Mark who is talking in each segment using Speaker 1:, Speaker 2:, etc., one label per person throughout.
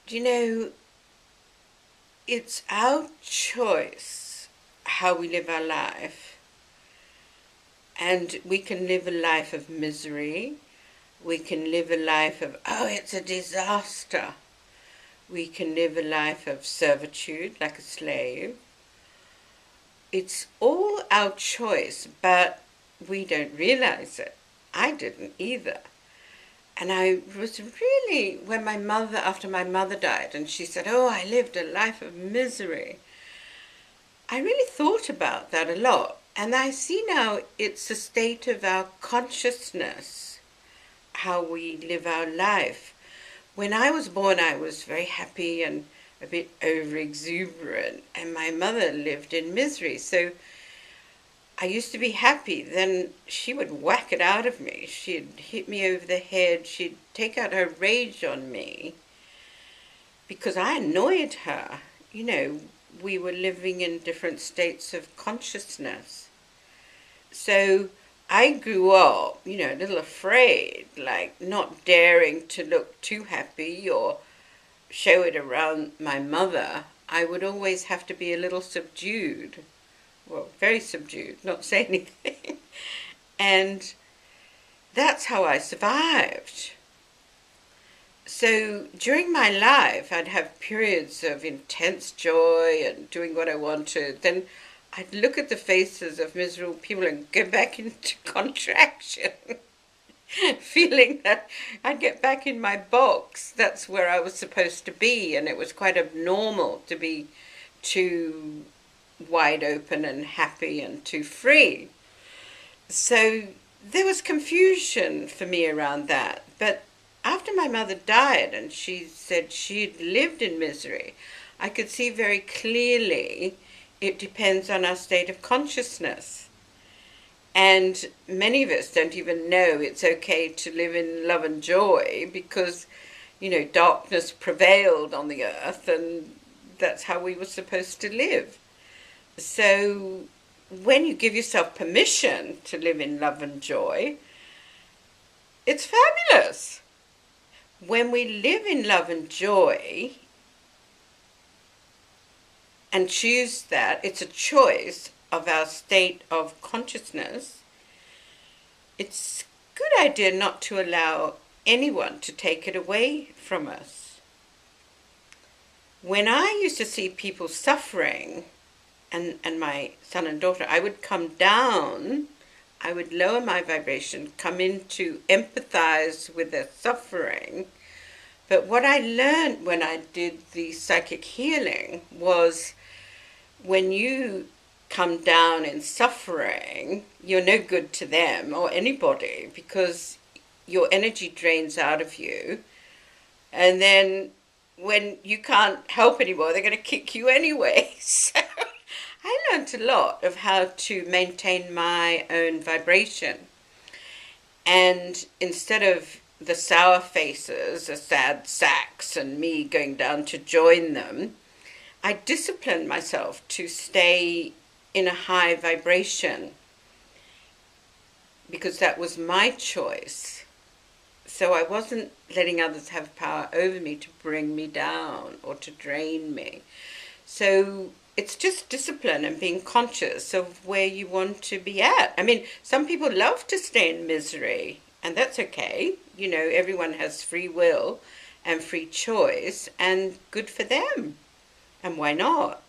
Speaker 1: Do you know, it's our choice how we live our life. And we can live a life of misery. We can live a life of, oh, it's a disaster. We can live a life of servitude, like a slave. It's all our choice, but we don't realize it. I didn't either. And I was really, after my mother died, and she said, oh, I lived a life of misery. I really thought about that a lot. And I see now it's a state of our consciousness, how we live our life. When I was born, I was very happy and a bit over exuberant, and my mother lived in misery. So I used to be happy, then she would whack it out of me. She'd hit me over the head, she'd take out her rage on me because I annoyed her. You know, we were living in different states of consciousness. So I grew up, you know, a little afraid, like not daring to look too happy or show it around my mother. I would always have to be a little subdued. Well, very subdued, not say anything. And that's how I survived. So during my life, I'd have periods of intense joy and doing what I wanted. Then I'd look at the faces of miserable people and go back into contraction, feeling that I'd get back in my box. That's where I was supposed to be, and it was quite abnormal to be too wide open and happy and too free. So there was confusion for me around that. But after my mother died and she said she'd lived in misery, I could see very clearly it depends on our state of consciousness. And many of us don't even know it's okay to live in love and joy because, you know, darkness prevailed on the earth and that's how we were supposed to live. So when you give yourself permission to live in love and joy, it's fabulous. When we live in love and joy and choose that, it's a choice of our state of consciousness, it's a good idea not to allow anyone to take it away from us. When I used to see people suffering, and my son and daughter, I would come down, I would lower my vibration, come in to empathize with their suffering. But what I learned when I did the psychic healing was when you come down in suffering, you're no good to them or anybody because your energy drains out of you. And then when you can't help anymore, they're going to kick you anyway. So I learned a lot of how to maintain my own vibration. And instead of the sour faces, the sad sacks, and me going down to join them, I disciplined myself to stay in a high vibration because that was my choice. So I wasn't letting others have power over me to bring me down or to drain me. So it's just discipline and being conscious of where you want to be at. I mean, some people love to stay in misery, and that's okay. You know, everyone has free will and free choice, and good for them. And why not?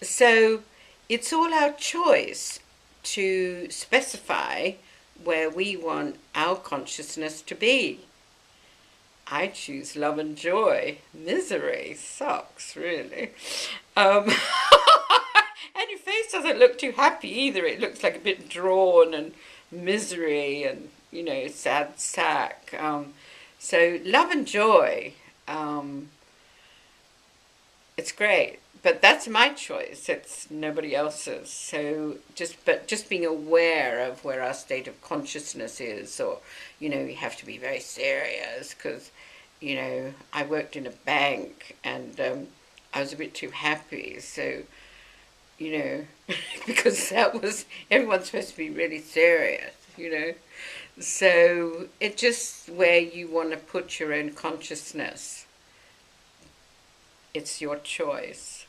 Speaker 1: So it's all our choice to specify where we want our consciousness to be. I choose love and joy. Misery sucks, really. And your face doesn't look too happy either. It looks like a bit drawn and misery and, you know, sad sack. So love and joy, it's great. But that's my choice. It's nobody else's. So just being aware of where our state of consciousness is, or, you know, you have to be very serious because, you know, I worked in a bank and I was a bit too happy. So, you know, because that was, everyone's supposed to be really serious, you know. So it just where you want to put your own consciousness. It's your choice.